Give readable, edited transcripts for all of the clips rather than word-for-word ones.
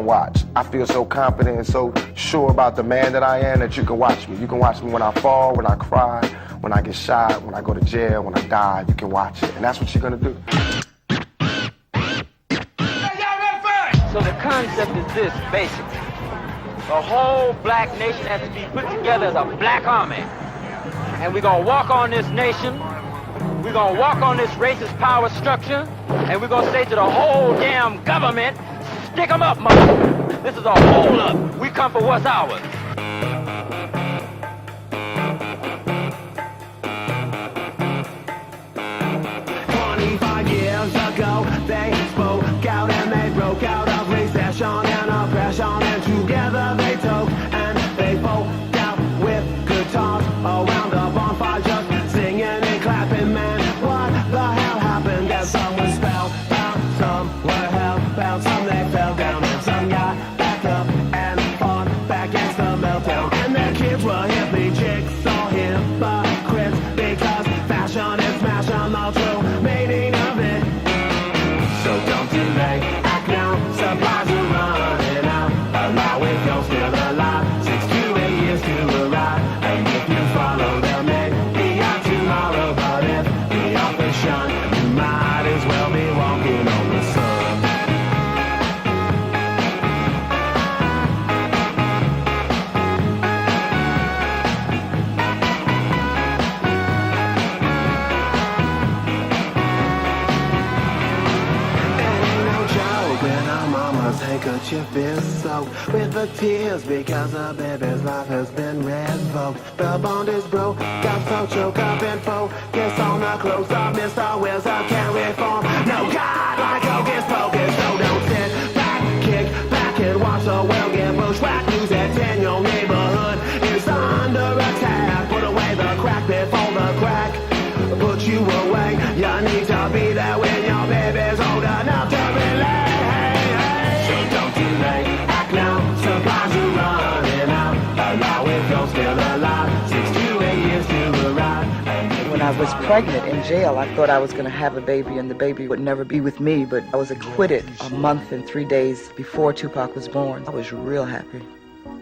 watch. I feel so confident and so sure about the man that I am that you can watch me. You can watch me when I fall, when I cry, when I get shot, when I go to jail, when I die. You can watch it, and that's what you're gonna do. So the concept is this, basically. The whole black nation has to be put together as a black army. And we're gonna walk on this nation, we're gonna walk on this racist power structure, and we're gonna say to the whole damn government, stick 'em up, mother. This is a hold up. We come for what's ours. 25 years ago, they spoke out and they broke out of recession and oppression, and together they took and they broke out with guitars around a bonfire, just singing and clapping. Man, what the hell happened? That some was spellbound, some were hellbound, some they fell down, and some got back up and fought back against the meltdown. And their kids were hippie chicks or hypocrites, because fashion is smashing the true meaning of it. So don't delay, act now, supplies are running out. Allow if you're still alive, 6 to 8 years to arrive. And if you follow them, maybe out tomorrow. But if the office shun, you might as well be walking on the sun. Handkerchief is soaked with the tears because the baby's life has been revoked. The bond is broke, got so choked up and focus on the close up. Mr. Wilson can't reform. No God like Hocus Pocus. So don't sit back, kick back and watch the world get bushwhacked. News at 10, your neighborhood is under attack. Put away the crack before the crack put you away. You need to be there when your baby's old enough to relate. Act now, supplies are running out. Allow if you're still alive, 6 to 8 years to arrive. When I was pregnant in jail, I thought I was going to have a baby and the baby would never be with me, but I was acquitted a month and 3 days before Tupac was born. I was real happy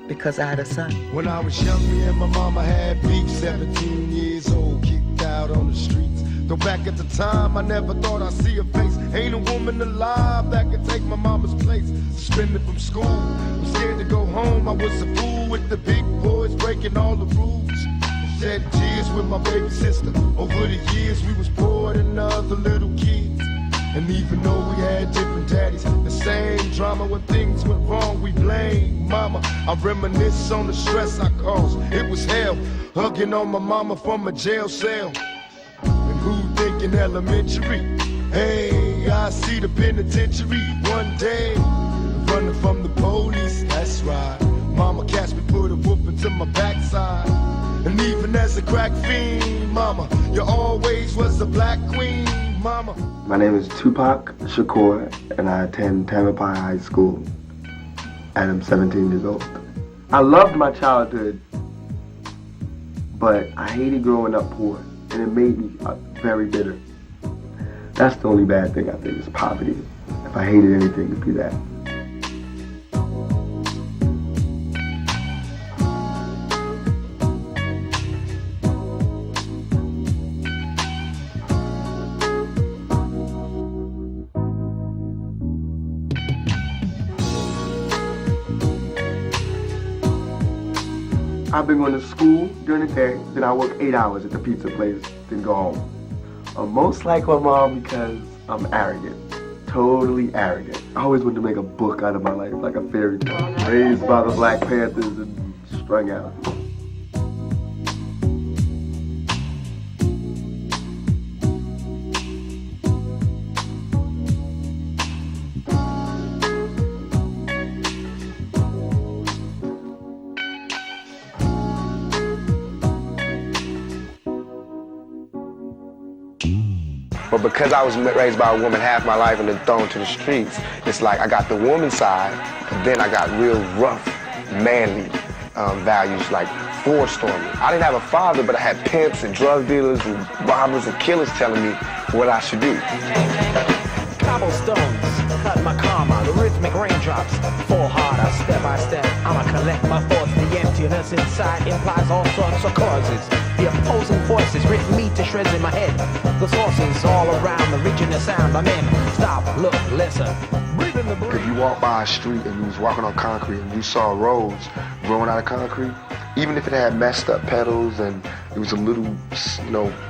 because I had a son. When I was young, me and my mama had beef, 17 years old, kicked out on the streets. Though back at the time, I never thought I'd see her face. Ain't a woman alive that could take my mama's place. Suspended from school, I'm scared to go home. I was a fool with the big boys, breaking all the rules. Shed tears with my baby sister. Over the years, we was poor than other little kids. And even though we had different daddies, the same drama when things went wrong, we blame mama. I reminisce on the stress I caused. It was hell, hugging on my mama from a jail cell. Who thinking elementary? Hey, I see the penitentiary one day. Running from the police, that's right. Mama catch me, put a whooping to my backside. And even as a crack fiend, mama, you always was a black queen, mama. My name is Tupac Shakur, and I attend Tamalpais High School, and I'm 17 years old. I loved my childhood, but I hated growing up poor. And it made me very bitter. That's the only bad thing I think is poverty. If I hated anything, it'd be that. I've been going to school during the day, then I work 8 hours at the pizza place, then go home. I'm most like my mom because I'm arrogant, totally arrogant. I always wanted to make a book out of my life, like a fairy tale. Raised by the Black Panthers and strung out. But because I was raised by a woman half my life and then thrown to the streets, it's like I got the woman side, but then I got real rough, manly values like forced on me. I didn't have a father, but I had pimps and drug dealers and robbers and killers telling me what I should do. Cobblestones cut my karma, the rhythmic raindrops fall harder, step by step. I'ma collect my thoughts. The emptiness inside implies all sorts of causes. The opposing forces rip me to shreds in my head. The sources all around, the region of sound I'm in. Stop, look, listen. Breathe in the breeze. If you walk by a street and you was walking on concrete and you saw a rose growing out of concrete, even if it had messed up petals and it was a little,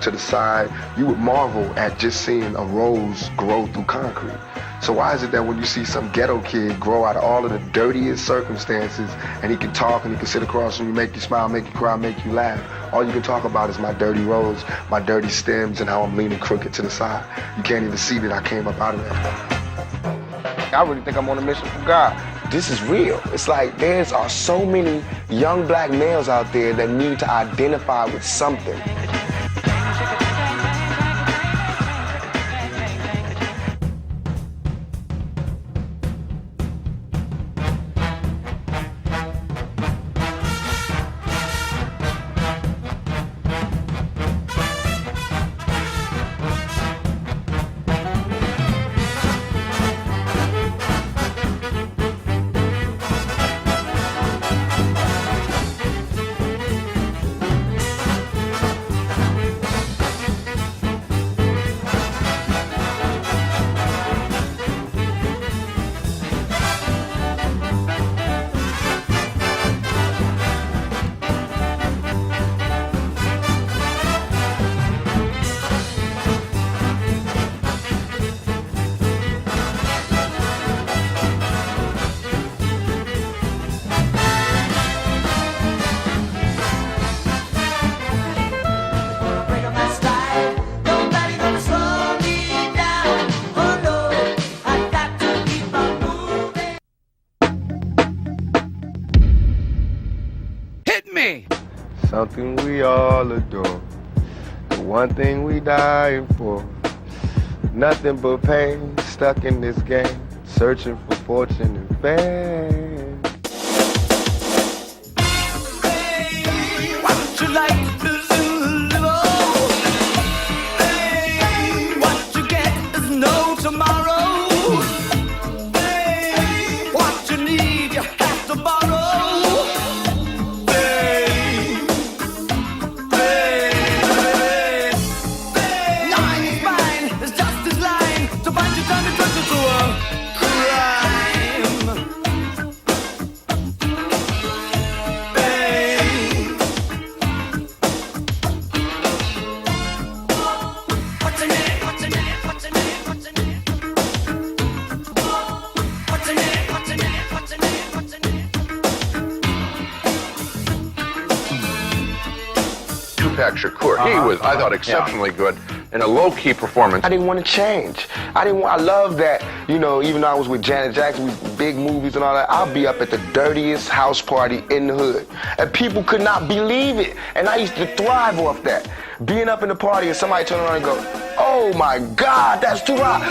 to the side, you would marvel at just seeing a rose grow through concrete. So why is it that when you see some ghetto kid grow out of all of the dirtiest circumstances and he can talk and he can sit across from you, make you smile, make you cry, make you laugh, all you can talk about is my dirty rose, my dirty stems, and how I'm leaning crooked to the side. You can't even see that I came up out of that. I really think I'm on a mission from God. This is real. It's like there are so many young black males out there that need to identify with something. Something we all adore, the one thing we dying for. Nothing but pain, stuck in this game, searching for fortune and fame. Hey, what you like to live on? Hey, what you get is no tomorrow. Hey, what you need you have to borrow. Shakur. He was, I thought, exceptionally good in a low-key performance. I didn't want to change. I love that, even though I was with Janet Jackson, with big movies and all that, I'll be up at the dirtiest house party in the hood. And people could not believe it. And I used to thrive off that. Being up in the party and somebody turn around and go, oh my God, that's too hot.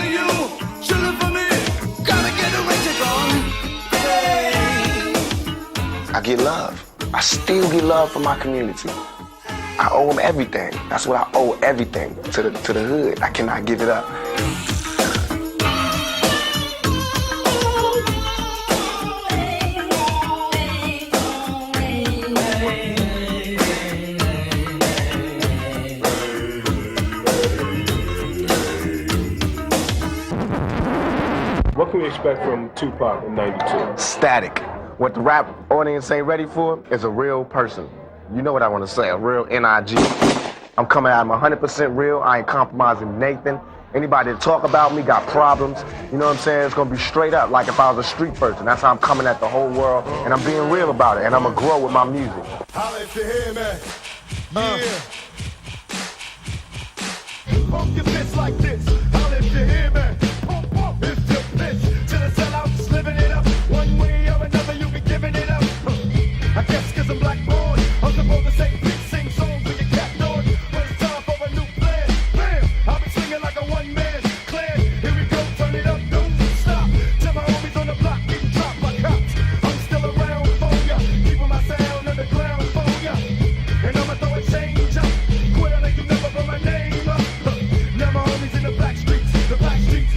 I get love. I still get love from my community. I owe them everything. That's what I owe everything to the hood. I cannot give it up. What can we expect from Tupac in '92? Static. What the rap audience ain't ready for is a real person. You know what I want to say, a real N.I.G. I'm coming out, I'm 100% real. I ain't compromising Nathan. Anybody that talk about me got problems. You know what I'm saying? It's going to be straight up like if I was a street person. That's how I'm coming at the whole world, and I'm being real about it, and I'm going to grow with my music. Holla if you hear me. Yeah. Pump your fist like this. Holla if you hear me. Pump, pump. It's your bitch. To the sellouts, living it up. One way or another, you be giving it up. I guess 'cause I'm black boy. I'm supposed to say please sing songs with your cat doors. When it's time for a new plan, bam! I'll be singing like a one-man clan. Here we go, turn it up, don't stop. Till my homies on the block get dropped by cops. I'm still around for ya, keeping my sound underground for ya. And I'ma throw a change up, quit like you never put my name up. Now my homies in the black streets, the black streets.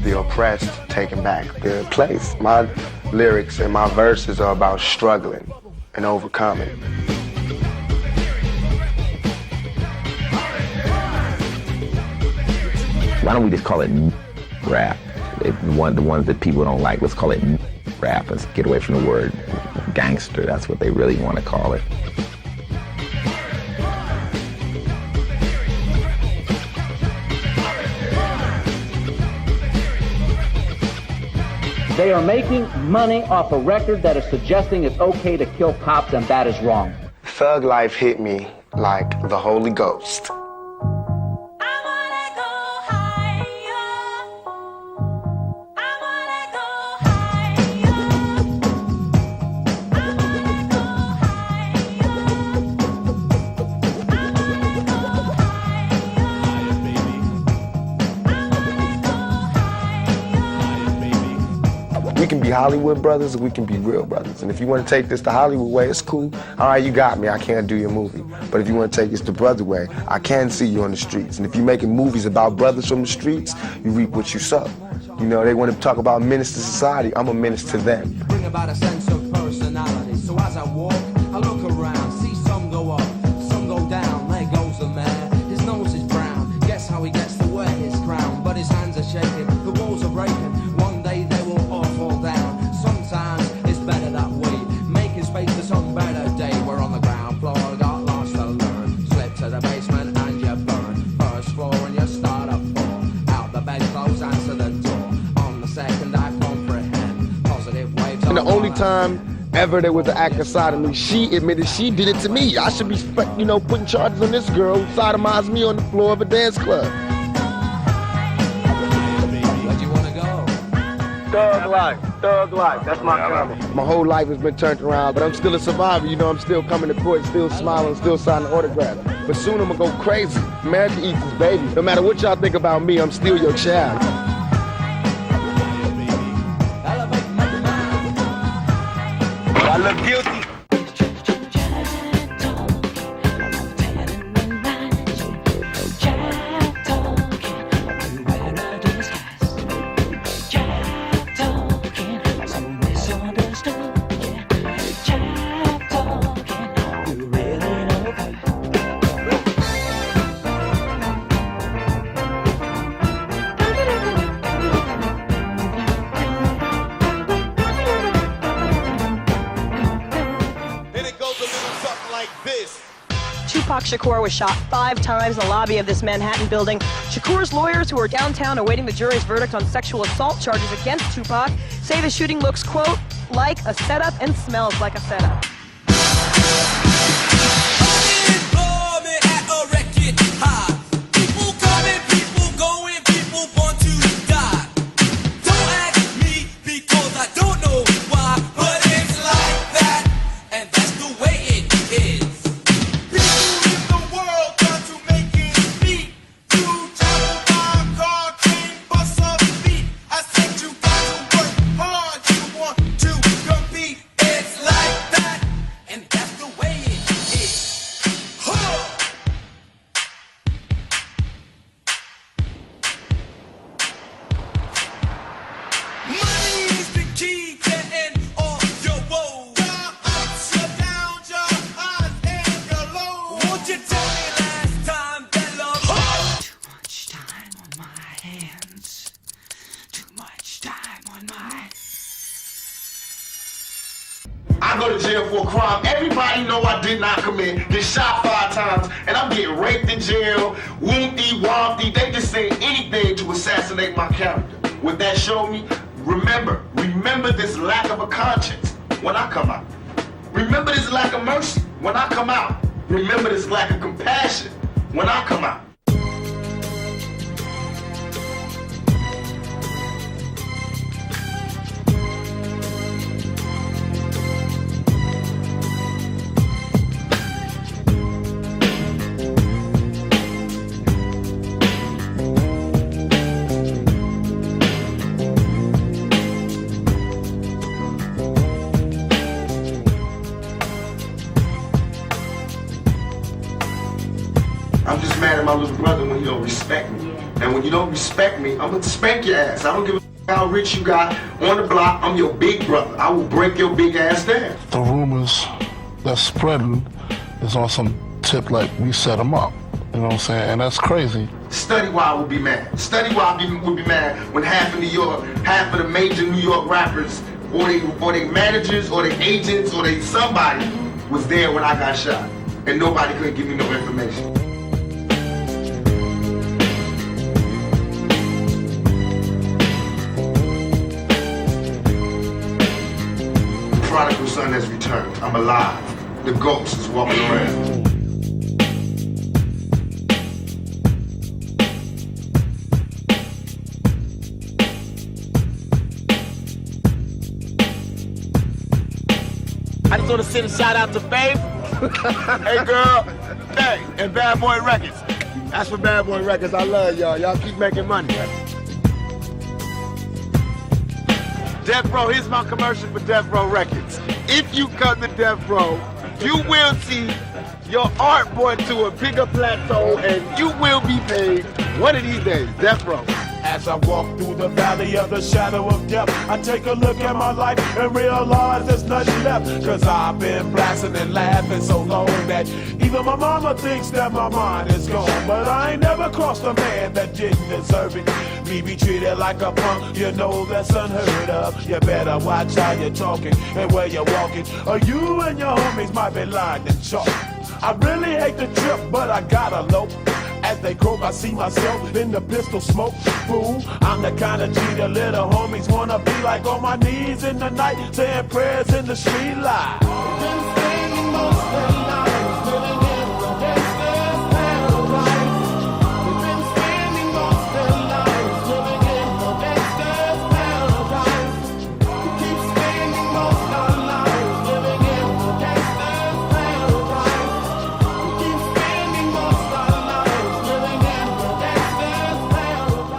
the oppressed taking back their place. My lyrics and my verses are about struggling and overcoming. Why don't we just call it rap? The ones that people don't like, let's call it rap. Let's get away from the word gangster. That's what they really want to call it. They are making money off a record that is suggesting it's okay to kill cops, and that is wrong. Thug life hit me like the Holy Ghost. We can be Hollywood brothers, or we can be real brothers. And if you want to take this the Hollywood way, it's cool. All right, you got me. I can't do your movie. But if you want to take this the brother way, I can see you on the streets. And if you're making movies about brothers from the streets, you reap what you sow. You know, they want to talk about menace to society. I'm a menace to them. Bring about a sense of personality. So as I walk, I look around, see some go up, some go down. There goes the man. His nose is brown. Guess how he gets to wear his crown. But his hands are shaking. The walls are breaking. One day they will all fall down. Sometimes it's better that way. Making space for some better day. We're on the ground floor, got lost to learn. Slip to the basement and you burn. First floor and you start a fall. Out the bedclothes, answer the door. On the second I comprehend. Positive waves. And the only time ever there was an act of sodomy, she admitted she did it to me. I should be, putting charges on this girl who sodomized me on the floor of a dance club. Where'd you want to go? Thug life, that's my comment. My whole life has been turned around, but I'm still a survivor. I'm still coming to court, still smiling, still signing autographs. But soon I'm gonna go crazy. America eats its baby. No matter what y'all think about me, I'm still your child. I look guilty. Tupac Shakur was shot 5 times in the lobby of this Manhattan building. Shakur's lawyers, who are downtown awaiting the jury's verdict on sexual assault charges against Tupac, say the shooting looks, quote, like a setup and smells like a setup. I go to jail for a crime everybody know I did not commit. Get shot 5 times, and I'm getting raped in jail, wompty, wompty. They just say anything to assassinate my character. What that showed me, remember this lack of a conscience when I come out. Remember this lack of mercy when I come out. Remember this lack of compassion when I come out. I'm just mad at my little brother when he don't respect me. And when you don't respect me, I'm gonna spank your ass. I don't give a how rich you got on the block. I'm your big brother. I will break your big ass down. The rumors that's spreading is on some tip like we set them up. You know what I'm saying? And that's crazy. Study why I would be mad. Study why I would be mad when half of New York, half of the major New York rappers, or they managers, or they agents, or they somebody was there when I got shot. And nobody could give me no information. Prodigal son has returned. I'm alive. The ghost is walking around. I just want to send a shout out to Faith. Hey girl, hey, and Bad Boy Records. That's for Bad Boy Records. I love y'all. Y'all keep making money. Death Row, here's my commercial for Death Row Records. If you come to Death Row, you will see your art brought to a bigger plateau and you will be paid one of these days. Death Row. As I walk through the valley of the shadow of death, I take a look at my life and realize there's nothing left. Cause I've been blasting and laughing so long that even my mama thinks that my mind is gone. But I ain't never crossed a man that didn't deserve it. Me be treated like a punk, you know that's unheard of. You better watch how you're talking and where you're walking, or you and your homies might be lying in chalk. I really hate the trip, but I gotta low. As they croak, I see myself in the pistol smoke. Fool, I'm the kind of G the little homies wanna be like, on my knees in the night, saying prayers in the street light. Been spending most of their lives living in the gangster's paradise. We've been spending most of their lives living in the gangster's paradise. We keep spending most of our lives living in the gangster's paradise. We keep spending most of our lives living in the gangster's paradise.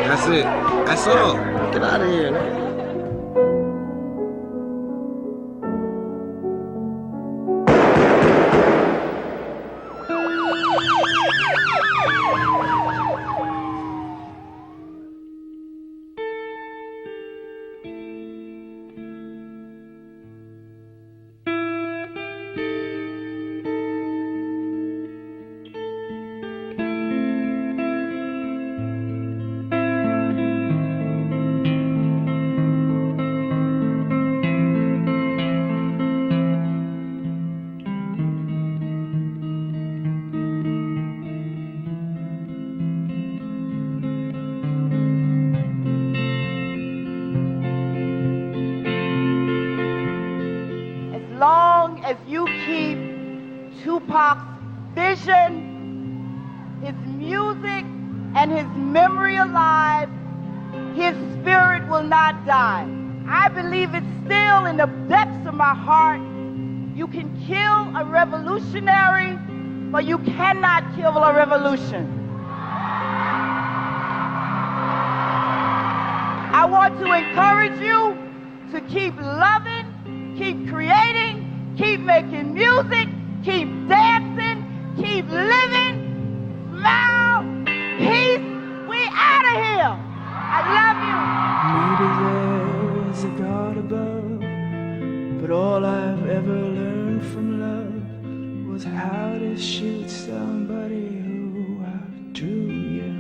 That's it. That's all. Get out of here, man. As you keep Tupac's vision, his music, and his memory alive, his spirit will not die. I believe it's still in the depths of my heart. You can kill a revolutionary, but you cannot kill a revolution. want to encourage you to keep loving, keep creating, keep making music, keep dancing, keep living. Smile, peace, we out of here. I love you. Maybe there's a God above, but all I've ever learned from love was how to shoot somebody who outdrew you.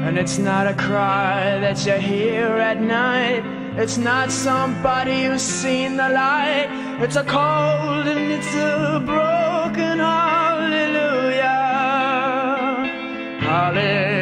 And it's not a cry that you hear at night. It's not somebody who's seen the light. It's a cold and it's a broken hallelujah. Hallelujah.